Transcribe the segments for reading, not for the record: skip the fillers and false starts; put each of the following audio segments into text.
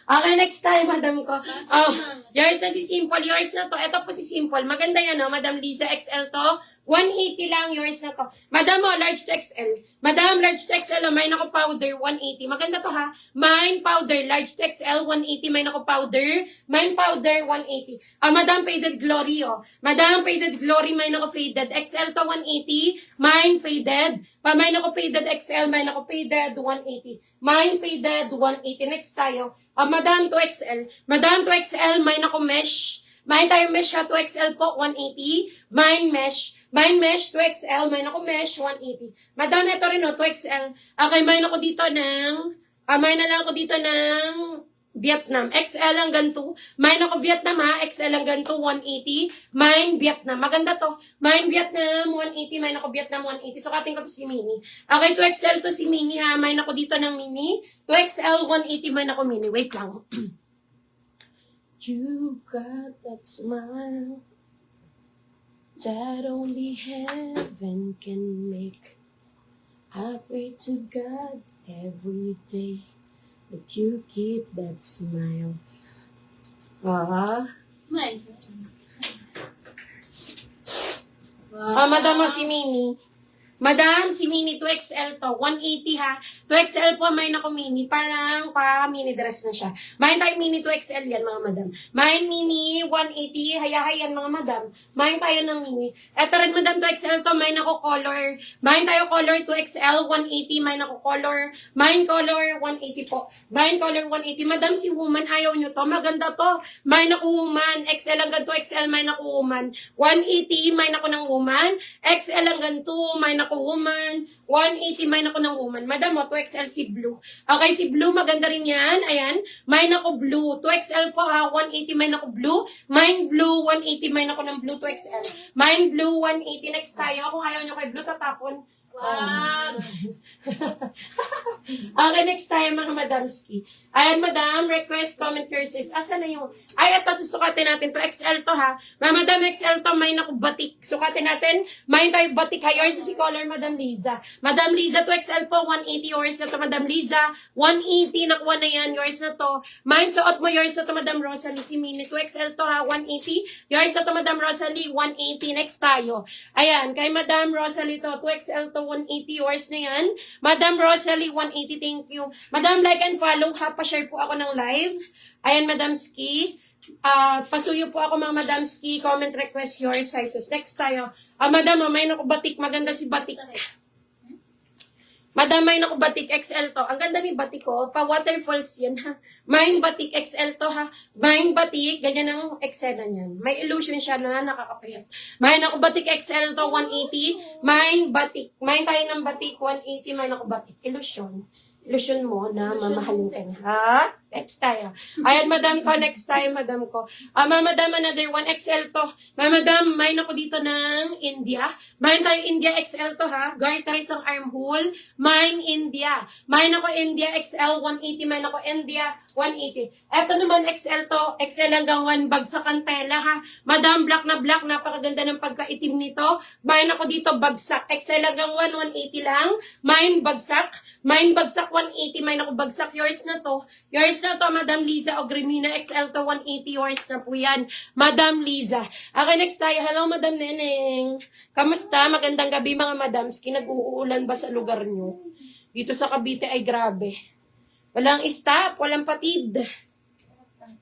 Okay, next time, madam ko. Oh, yours na si Simple. Yours na to. Ito po si Simple. Maganda yan, no? Madam Liza, XL to. 180 lang, yours na to. Madam, oh, large to XL. Madam, large to XL, oh, mine ako powder, 180. Maganda to, ha? Mine powder, large to XL, 180. Mine ako powder. Mine powder, 180. Madam, faded glory, oh. Madam, faded glory, mine ako faded. XL to, 180. Mine faded. Mine ako faded XL, mine ako faded, 180. Mine faded, 180. Next tayo. Madam, to XL. Madam, to XL, mine ako mesh. Mine tayo mesh siya, 2XL po, 180. Mine mesh. Mine mesh, 2XL. Mine ako mesh, 180. Madam, ito rin, 2XL. Okay, mine ako dito ng, mine na lang ako dito ng Vietnam. XL hanggang 2. Mine ako Vietnam, ha. XL hanggang 2, 180. Mine Vietnam. Maganda to. Mine Vietnam, 180. Mine ako Vietnam, 180. So, kating ko to si Mini. Okay, 2XL to si Mini, ha. Mine ako dito ng Mini. 2XL, 180. Mine ako Mini. Wait lang. You got that smile that only heaven can make. I pray to God every day that you keep that smile. Smile. Madam, si Mini. Madam, si Mini, 2XL to. 180, ha. 2XL po, mine ako Mini. Parang pa-mini dress na siya. Mine tayo Mini, 2XL yan, mga madam. Mine Mini, 180. Hayahay yan, mga madam. Mine tayo ng Mini. Eto rin, madam, 2XL to. Mine ako color. Mine tayo color, 2XL, 180. Mine ako color. Mine color, 180 po. Mine color, 180. Madam, si woman, ayaw nyo to. Maganda to. Mine ako woman. XL hanggang 2XL, mine ako woman. 180, mine ako ng woman. XL hanggang 2, mine ako woman. 180, mine ako ng woman. Madam, 2XL si blue. Okay, si blue, maganda rin yan. Ayan. Mine ako blue. 2XL po, ha. 180, mine ako blue. Mine blue, 180, mine ako ng blue, 2XL. Mine blue, 180. Next tayo. Kung ayaw nyo kay blue, tatapon. Wow. Okay, next tayo, mga madamski. Ayan, madam, request, comment, curses. Asa na yung, ay, ito, susukatin natin to. XL to, ha. Madam, XL to, may naku batik. Sukatin natin, may tayo batik, ha. Yours si color, Madam Liza. Madam Liza, to XL po, 180. Yours na to, Madam Liza. 180, nakuha na yan. Yours na to. Mine, suot mo, yours na to, Madam Rosalie. Si Mini, 2XL to, ha. 180. Yours na to, Madam Rosalie. 180. Next tayo. Ayan, kay Madam Rosalie to, 2XL to, 180. Yours na yan. Madam Rosalie, 180. Thank you. Madam, like and follow, ha. Pa-share po ako ng live. Ayan, Madam Ski. Pasuyo po ako, mga Madam Ski. Comment, request your sizes. Next tayo. Madam, may naku batik. Maganda si batik. Madam, may naku batik. XL to. Ang ganda ni batik ko. Pa-waterfalls yan, ha. May batik. XL to, ha. May batik. Ganyan ang eksena niyan. May illusion siya na nakakapayat. May naku batik. XL to, 180. May batik. May tayo ng batik. 180. May naku batik. Illusion. Illusion mo na mamahalin ka niya. Ha? Next tayo. Ayan, madam ko. Next time, madam ko. Madam, another one. XL to. Madam, may ako dito ng India. May tayo India XL to, ha. Garterize ang armhole. Mine India. Mine ako India XL 180. Mine ako India 180. Eto naman XL to. XL hanggang 1 bagsak ang tela, ha. Madam, black na black. Napakaganda ng pagkaitim nito. Mine ako dito bagsak. XL hanggang 1, 180 lang. Mine bagsak. Mine bagsak 180. Mine ako bagsak. Yours na to. Yours na to, Madam Liza Ogrimina. XL to 180. Yours na po yan. Madam Liza. Okay, next tayo. Hello, Madam Neneng. Kamusta? Magandang gabi, mga madams. Kinag-uulan ba sa lugar nyo? Dito sa Cavite ay grabe. Walang stop, walang patid.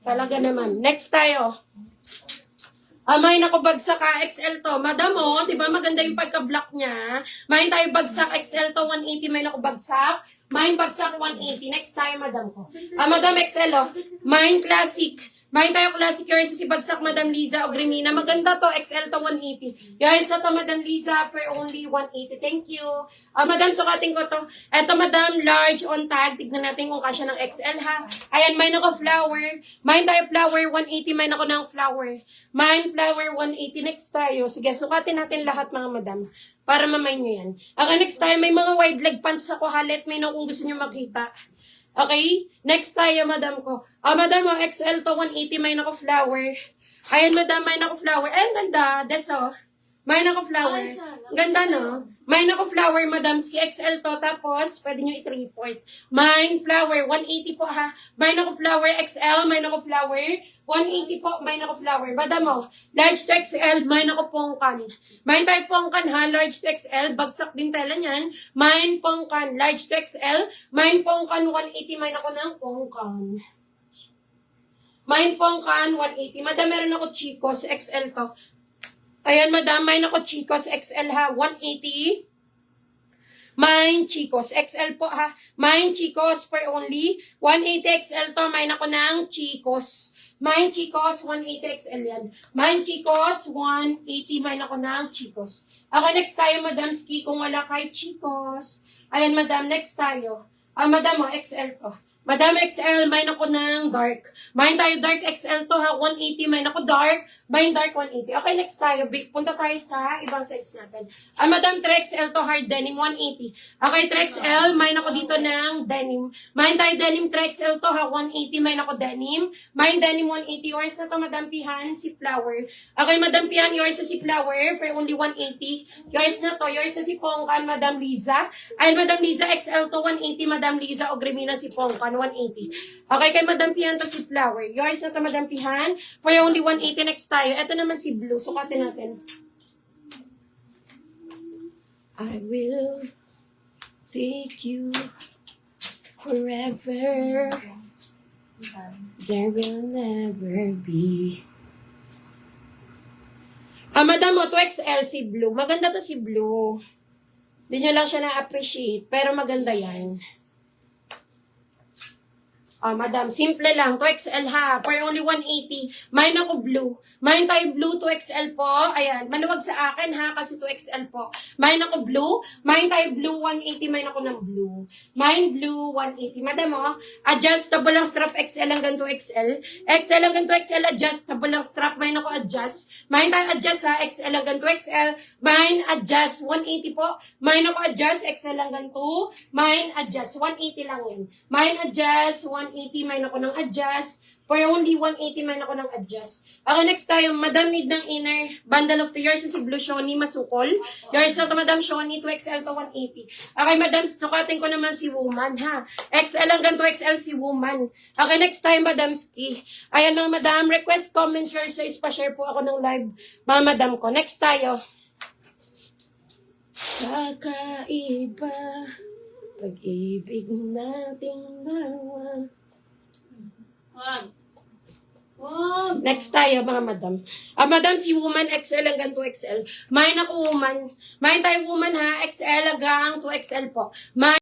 Talaga naman. Next tayo. May nakabagsak ka, XL to. Madam, diba maganda yung pagka-block niya? May tayo bagsak, XL to, 180. May nakabagsak. Mine bagsak 180. Next tayo, madam ko. Madam XL, Mine classic. Mine tayo classic. Yours si bagsak, Madam Liza Ogrimina. Maganda to. XL to 180. Yours na to, Madam Liza, for only 180. Thank you. Madam, sukatin ko to. Eto, madam, large on tag. Tignan natin kung kasya ng XL, ha. Ayan, mine ako flower. Mine tayo flower 180. Mine ako ng flower. Mine flower 180. Next tayo. Sige, sukatin natin lahat, mga madam. Para mamay nyo yan. Okay, next time, may mga wide leg pants ako, ha. Let me know kung gusto nyo makita. Okay? Next tayo, madam ko. Madam, XL to 180, may nako flower. Ayan, madam, may nako flower. Ay, ang ganda. That's all. May naka-flower. Ganda, no? May naka-flower, Madam Ski. XL to. Tapos, pwede nyo i-3-port. May flower, 180 po, ha? May naka-flower XL. May naka-flower, 180 po. May naka-flower. Madam, oh. Large to XL. May naka-pongkan. May tayo pongkan, ha? Large to XL. Bagsak din tela niyan. May pongkan. Large to XL. May pongkan, 180. May nako ng pongkan. May pongkan, 180. Madam, meron ako Chicos. XL to. Ayan, madam, may nako Chicos XL ha, 180. May Chicos XL po ha. May Chicos for only 180 XL to. May nako ng Chicos. May Chicos 180 XL yan. May Chicos 180. May nako ng Chicos. Okay, next tayo, Madam Ski, kung wala kay Chicos. Ayan, madam, next tayo. Madam, XL to. Madam XL, may nako ng dark. May tayo dark XL to ha, 180. May nako dark. May dark 180. Okay, next tayo. Big, punta tayo sa ibang size natin. Madam 3XL to hard denim, 180. Okay, 3XL, may nako dito ng denim. May tayo denim 3XL to ha, 180. May nako denim. May denim 180. Yours na to, Madam Pihan, si Flower. Okay, Madam Pihan, yours na si Flower for only 180. Yours na to, yours na si Pongkan, Madam Liza. Ay, Madam Liza XL to, 180. Madam Liza Ogremina si Pongkan. 180. Okay, kay Madam Pihan to si Flower. Yours na to, Madam Pihan. For only 180, next tayo. Ito naman si Blue. Sukatin natin. I will take you forever. There will never be. Madam, 2XL si Blue. Maganda to si Blue. Hindi nyo lang siya na-appreciate. Pero maganda yan. Madam, simple lang. 2XL ha. For only 180. May nako blue. May tayo blue 2XL po. Ayan. Manuwag sa akin ha. Kasi 2XL po. May nako blue. May tayo blue 180. May nako ng blue. May blue 180. Madam, adjustable lang strap XL hanggang 2XL. XL hanggang 2XL. Adjustable lang strap. May nako adjust. May tayo adjust ha. XL hanggang 2XL. May adjust. 180 po. May nako adjust. XL hanggang 2. May adjust. 180 lang yun. May adjust. 180, may nako ng adjust. For only 180, may nako ng adjust. Okay, next tayo. Madam, need ng inner bundle of 2 years si Blue Shoni Masukol. Yours na to, Madam Shoni, 2XL to 180. Okay, Madam, sukatin ko naman si Woman, ha? XL hanggang 2XL si Woman. Okay, next time, Madam Ski. Ayan mga Madam, request, comment, share, size, pa-share po ako ng live. Mga Madam ko. Next tayo. Kakaiba pag-ibig nating dalawa. Next tayo, mga Madam. Madam, si Woman, XL hanggang 2XL. May naku Woman. May tayo Woman ha, XL hanggang 2XL po. May